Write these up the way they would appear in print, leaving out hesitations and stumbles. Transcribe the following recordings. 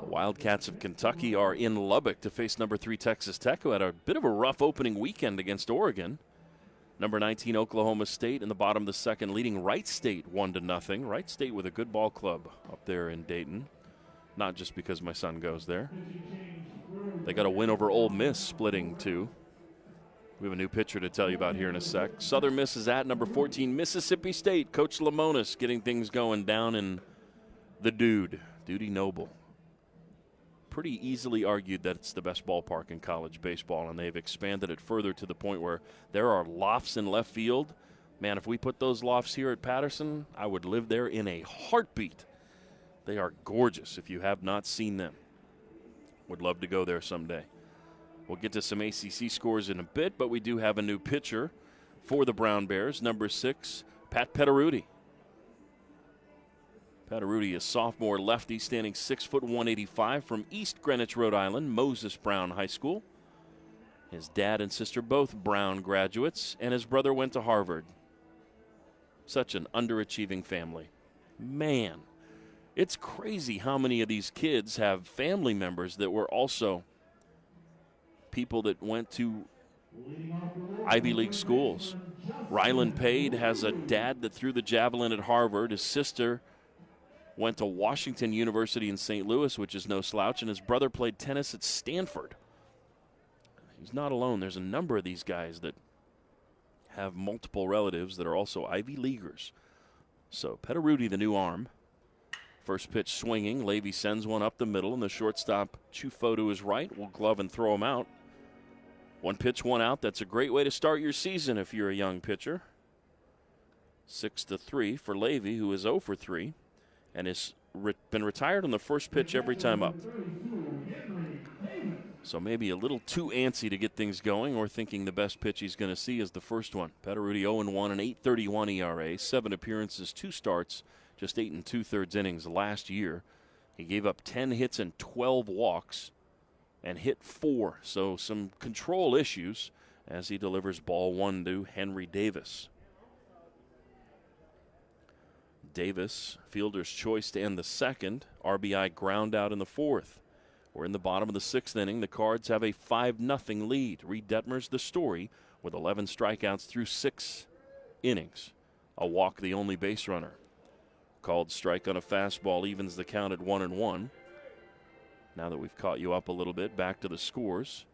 The Wildcats of Kentucky are in Lubbock to face number 3 Texas Tech, who had a bit of a rough opening weekend against Oregon. Number 19 Oklahoma State in the bottom of the second, leading Wright State 1-0. Wright State with a good ball club up there in Dayton. Not just because my son goes there. They got a win over Ole Miss, splitting 2. We have a new pitcher to tell you about here in a sec. Southern Miss is at number 14 Mississippi State. Coach Lamonis getting things going down in the Dudy Noble. Pretty easily argued that it's the best ballpark in college baseball, and they've expanded it further to the point where there are lofts in left field. Man, if we put those lofts here at Patterson, I would live there in a heartbeat. They are gorgeous if you have not seen them. Would love to go there someday. We'll get to some ACC scores in a bit, but we do have a new pitcher for the Brown Bears, number 6, Pat Petteruti. Petteruti is sophomore lefty, standing 6 foot 185 from East Greenwich, Rhode Island, Moses Brown High School. His dad and sister both Brown graduates, and his brother went to Harvard. Such an underachieving family. Man, it's crazy how many of these kids have family members that were also people that went to Ivy League schools. Ryland Pade has a dad that threw the javelin at Harvard. His sister went to Washington University in St. Louis, which is no slouch, and his brother played tennis at Stanford. He's not alone. There's a number of these guys that have multiple relatives that are also Ivy Leaguers. So Petteruti, the new arm. First pitch swinging. Levy sends one up the middle, and the shortstop, Chufo, to his right, will glove and throw him out. 1 pitch, 1 out. That's a great way to start your season if you're a young pitcher. 6-3 for Levy, who is 0 for 3, and has been retired on the first pitch every time up. So maybe a little too antsy to get things going, or thinking the best pitch he's going to see is the first one. Petteruti 0-1, an 8.31 ERA, 7 appearances, 2 starts, just 8 2/3 innings last year. He gave up 10 hits and 12 walks and hit 4. So some control issues as he delivers ball 1 to Henry Davis. Davis, fielder's choice to end the second. RBI ground out in the 4th. We're in the bottom of the 6th inning. The Cards have a 5-0 lead. Reed Detmer's the story with 11 strikeouts through 6 innings. A walk, the only base runner. Called strike on a fastball evens the count at 1-1. Now that we've caught you up a little bit, back to the scores.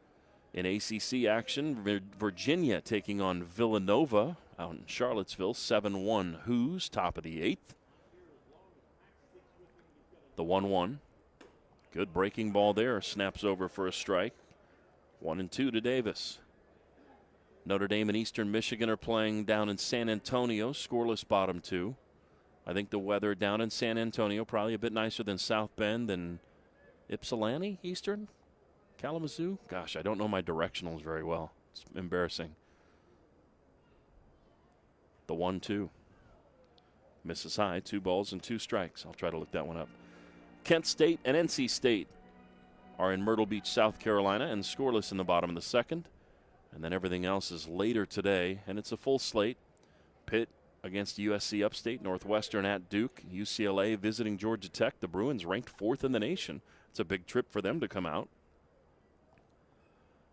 In ACC action, Virginia taking on Villanova out in Charlottesville, 7-1 Hoos, top of the 8th. The 1-1. Good breaking ball there, snaps over for a strike. 1-2 to Davis. Notre Dame and Eastern Michigan are playing down in San Antonio, scoreless bottom 2. I think the weather down in San Antonio probably a bit nicer than South Bend and Ypsilanti, Eastern, Kalamazoo. Gosh, I don't know my directionals very well. It's embarrassing. The 1-2. Misses high, 2 balls and 2 strikes. I'll try to look that one up. Kent State and NC State are in Myrtle Beach, South Carolina, and scoreless in the bottom of the 2nd. And then everything else is later today, and it's a full slate. Pitt against USC Upstate, Northwestern at Duke, UCLA visiting Georgia Tech. The Bruins ranked 4th in the nation. It's a big trip for them to come out.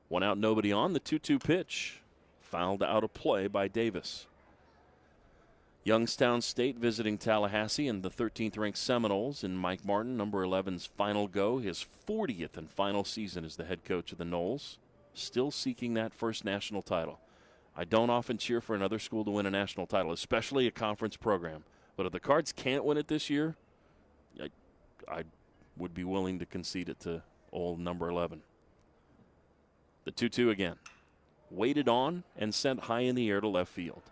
1 out, nobody on. The 2-2 pitch. Fouled out of play by Davis. Youngstown State visiting Tallahassee and the 13th ranked Seminoles in Mike Martin, number 11's final go. His 40th and final season as the head coach of the Noles. Still seeking that first national title. I don't often cheer for another school to win a national title, especially a conference program. But if the Cards can't win it this year, I would be willing to concede it to old number 11. The 2-2 again. Weighted on and sent high in the air to left field.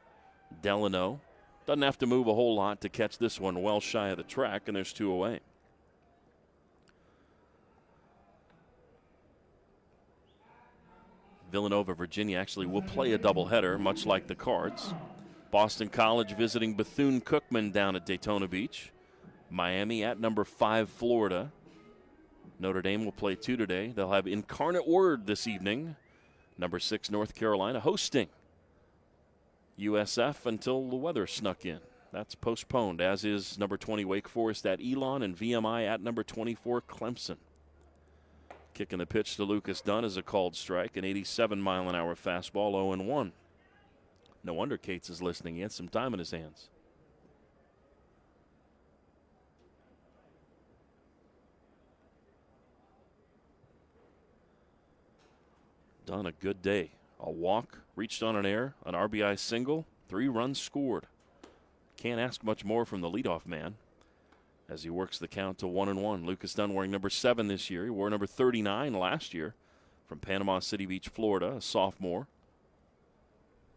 Delano doesn't have to move a whole lot to catch this one well shy of the track, and there's 2 away. Villanova, Virginia actually will play a doubleheader, much like the Cards. Boston College visiting Bethune-Cookman down at Daytona Beach. Miami at number 5, Florida. Notre Dame will play 2 today. They'll have Incarnate Word this evening. Number 6, North Carolina, hosting USF until the weather snuck in. That's postponed, as is number 20, Wake Forest at Elon, and VMI at number 24, Clemson. Kicking the pitch to Lucas Dunn is a called strike, an 87-mile-an-hour fastball, 0-1. No wonder Cates is listening. He had some time in his hands. Dunn, a good day. A walk, reached on an error, an RBI single, 3 runs scored. Can't ask much more from the leadoff man as he works the count to 1-1. Lucas Dunn wearing number 7 this year. He wore number 39 last year from Panama City Beach, Florida, a sophomore.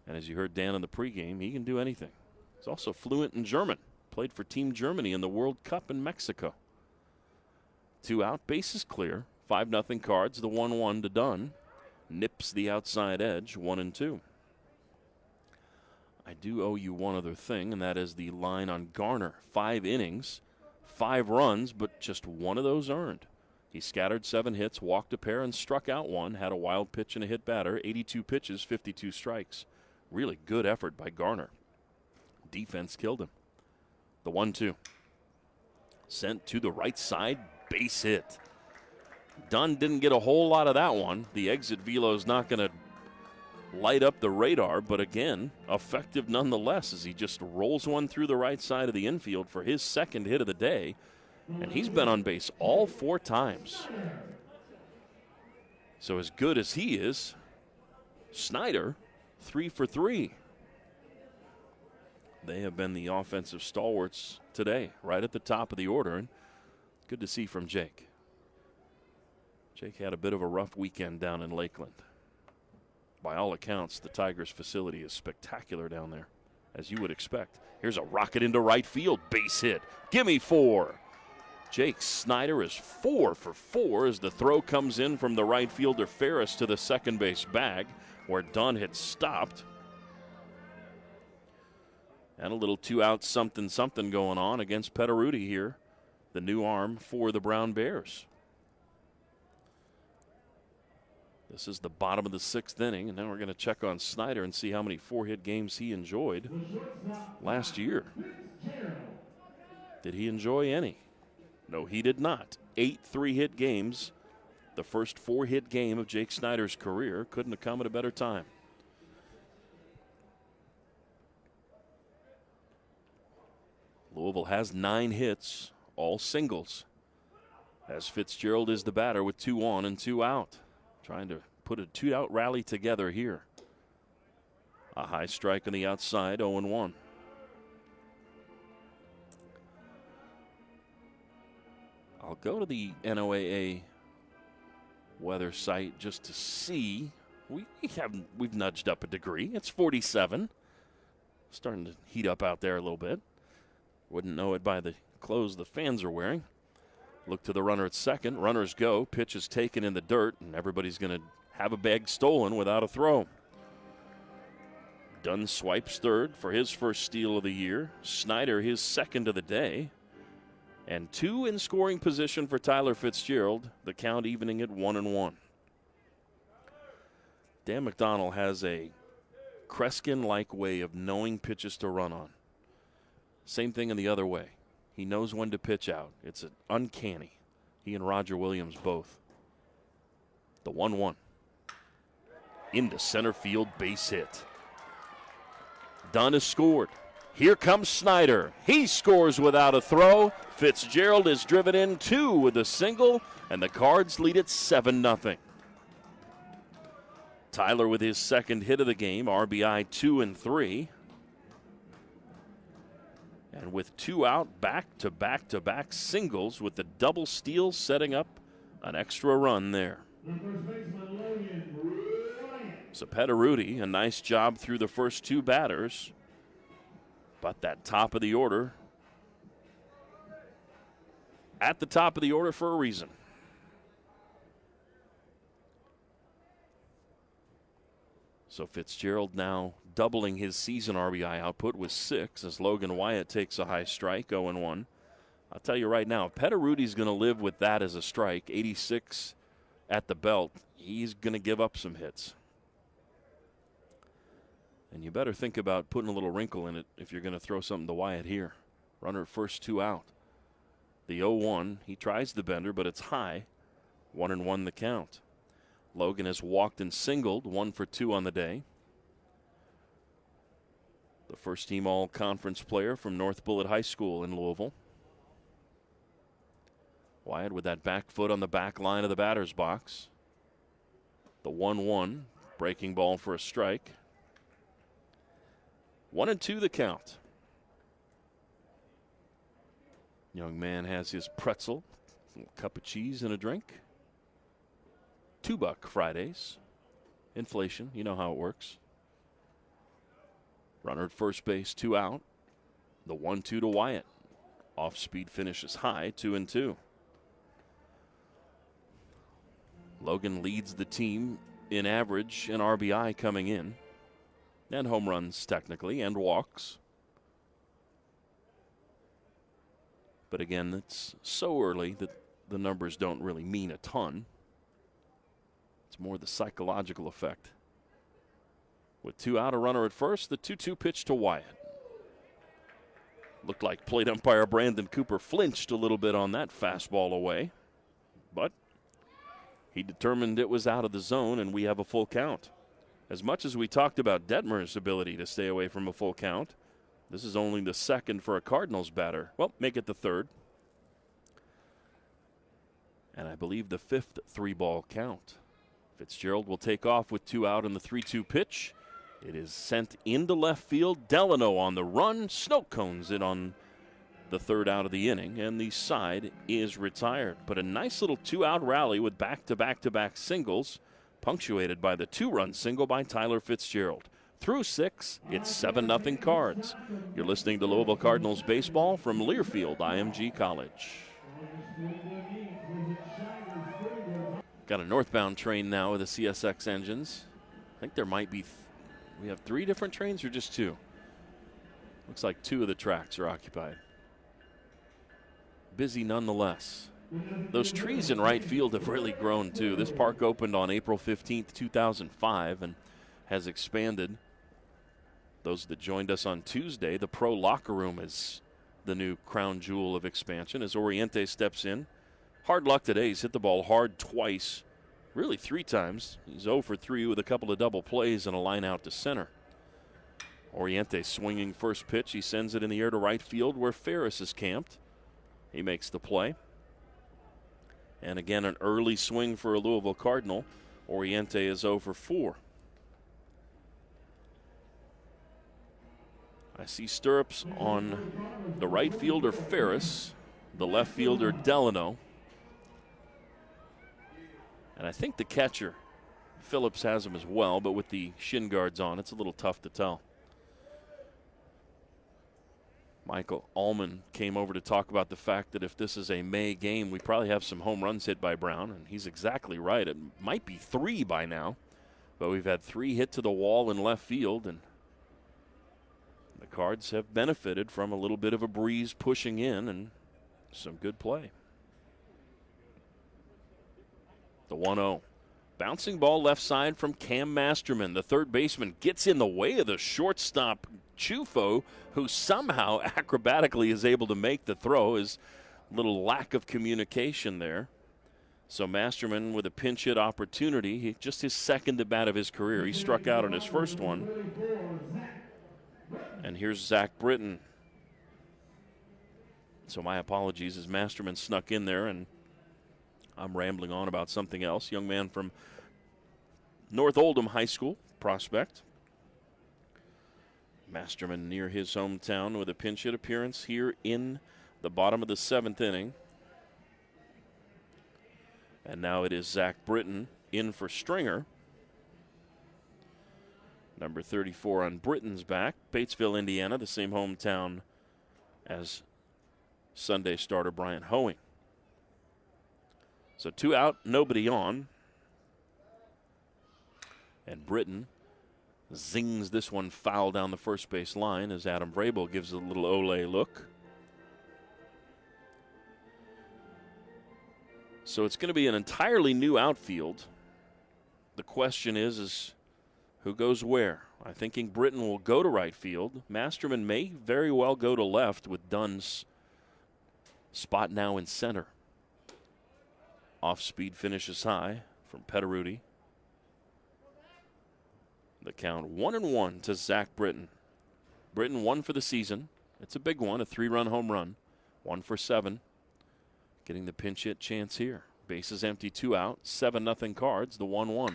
And as you heard Dan in the pregame, he can do anything. He's also fluent in German. Played for Team Germany in the World Cup in Mexico. 2 out, bases clear. 5-0 Cards, the 1-1 to Dunn. Nips the outside edge, 1-2. I do owe you one other thing, and that is the line on Garner. 5 innings, 5 runs, but just 1 of those earned. He scattered 7 hits, walked a pair, and struck out 1. Had a wild pitch and a hit batter. 82 pitches, 52 strikes. Really good effort by Garner. Defense killed him. The 1-2. Sent to the right side, base hit. Dunn didn't get a whole lot of that one. The exit velo is not going to light up the radar, but again, effective nonetheless as he just rolls one through the right side of the infield for his 2nd hit of the day. And he's been on base all 4 times. So as good as he is, Snyder, 3 for 3. They have been the offensive stalwarts today, right at the top of the order, and good to see from Jake. Jake had a bit of a rough weekend down in Lakeland. By all accounts, the Tigers facility is spectacular down there, as you would expect. Here's a rocket into right field, base hit. Gimme 4. Jake Snyder is 4 for 4 as the throw comes in from the right fielder Ferris to the second base bag, where Dunn had stopped. And a little 2-out something going on against Petteruti here, the new arm for the Brown Bears. This is the bottom of the 6th inning, and now we're going to check on Snyder and see how many 4-hit games he enjoyed last year. Did he enjoy any? No, he did not. 8 3-hit games. The first 4-hit game of Jake Snyder's career. Couldn't have come at a better time. Louisville has 9 hits, all singles, as Fitzgerald is the batter with 2 on and 2 out. Trying to put a 2-out rally together here. A high strike on the outside, 0-1. I'll go to the NOAA weather site just to see. We've nudged up a degree. It's 47. Starting to heat up out there a little bit. Wouldn't know it by the clothes the fans are wearing. Look to the runner at second. Runners go. Pitch is taken in the dirt, and everybody's going to have a bag stolen without a throw. Dunn swipes third for his first steal of the year. Snyder his 2nd of the day. And 2 in scoring position for Tyler Fitzgerald. The count evening at 1-1. Dan McDonnell has a Kreskin-like way of knowing pitches to run on. Same thing in the other way. He knows when to pitch out. It's uncanny. He and Roger Williams both. The 1-1. Into center field, base hit. Dunn has scored. Here comes Snyder. He scores without a throw. Fitzgerald is driven in 2 with a single, and the Cards lead it 7-0. Tyler with his 2nd hit of the game, RBI 2 and 3. And with 2 out, back-to-back singles with the double steal setting up an extra run there. So Petteruti, a nice job through the first 2 batters. But that top of the order, at the top of the order for a reason. So Fitzgerald now doubling his season RBI output with 6 as Logan Wyatt takes a high strike, 0-1. I'll tell you right now, Petteruti's going to live with that as a strike, 86 at the belt. He's going to give up some hits. And you better think about putting a little wrinkle in it if you're going to throw something to Wyatt here. Runner first 2 out. The 0-1, he tries the bender, but it's high. 1-1 the count. Logan has walked and singled, 1 for 2 on the day. The first team all-conference player from North Bullitt High School in Louisville. Wyatt with that back foot on the back line of the batter's box. The 1-1, breaking ball for a strike. 1-2 the count. Young man has his pretzel, a cup of cheese and a drink. $2 Fridays. Inflation, you know how it works. Runner at first base, 2 out. The 1-2 to Wyatt. Off-speed finishes high, 2-2. Logan leads the team in average and RBI coming in. And home runs, technically, and walks. But again, it's so early that the numbers don't really mean a ton. It's more the psychological effect. With 2 out, a runner at first, the 2-2 pitch to Wyatt. Looked like plate umpire Brandon Cooper flinched a little bit on that fastball away. But he determined it was out of the zone, and we have a full count. As much as we talked about Detmer's ability to stay away from a full count, this is only the second for a Cardinals batter. Well, make it the third. And I believe the 5th 3-ball count. Fitzgerald will take off with 2 out in the 3-2 pitch. It is sent into left field. Delano on the run. Snow cones it on the 3rd out of the inning, and the side is retired. But a nice little 2-out rally with back-to-back-to-back singles, punctuated by the 2-run single by Tyler Fitzgerald. Through 6, it's 7-0 Cards. You're listening to Louisville Cardinals baseball from Learfield IMG College. Got a northbound train now with the CSX engines. I think there might be, we have 3 different trains or just 2? Looks like 2 of the tracks are occupied. Busy nonetheless. Those trees in right field have really grown too. This park opened on April 15th, 2005 and has expanded. Those that joined us on Tuesday, the pro locker room is the new crown jewel of expansion as Oriente steps in. Hard luck today. He's hit the ball hard twice, really 3 times. He's 0 for 3 with a couple of double plays and a line out to center. Oriente swinging first pitch. He sends it in the air to right field where Ferris is camped. He makes the play. And again, an early swing for a Louisville Cardinal. Oriente is 0 for 4. I see stirrups on the right fielder Ferris, the left fielder Delano. And I think the catcher Phillips has them as well, but with the shin guards on, it's a little tough to tell. Michael Allman came over to talk about the fact that if this is a May game, we probably have some home runs hit by Brown, and he's exactly right. It might be 3 by now, but we've had 3 hit to the wall in left field, and the Cards have benefited from a little bit of a breeze pushing in and some good play. The 1-0. Bouncing ball left side from Cam Masterman. The third baseman gets in the way of the shortstop Chufo, who somehow acrobatically is able to make the throw. His little lack of communication there. So Masterman with a pinch hit opportunity. Just his second at bat of his career. He struck out on his first one. And here's Zach Britton. So my apologies as Masterman snuck in there, and I'm rambling on about something else. Young man from North Oldham High School, prospect. Masterman near his hometown with a pinch hit appearance here in the bottom of the 7th inning. And now it is Zach Britton in for Stringer. Number 34 on Britton's back. Batesville, Indiana, the same hometown as Sunday starter Brian Hoeing. So 2 out, nobody on. And Britton zings this one foul down the first base line as Adam Vrabel gives a little Olay look. So it's going to be an entirely new outfield. The question is who goes where? I'm thinking Britton will go to right field. Masterman may very well go to left with Dunn's spot now in center. Off-speed finishes high from Petteruti. The count 1-1 to Zach Britton. Britton 1 for the season. It's a big one, a 3-run home run. 1 for 7. Getting the pinch hit chance here. Bases empty, 2 out. 7-0 Cards, the 1-1.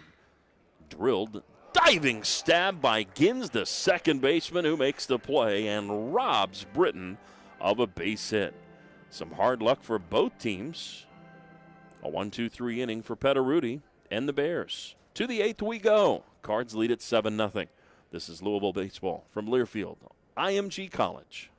Drilled. Diving stab by Gins, the second baseman, who makes the play and robs Britton of a base hit. Some hard luck for both teams. A 1-2-3 inning for Petteruti and the Bears. To the 8th we go. Cards lead at 7-0. This is Louisville baseball from Learfield, IMG College.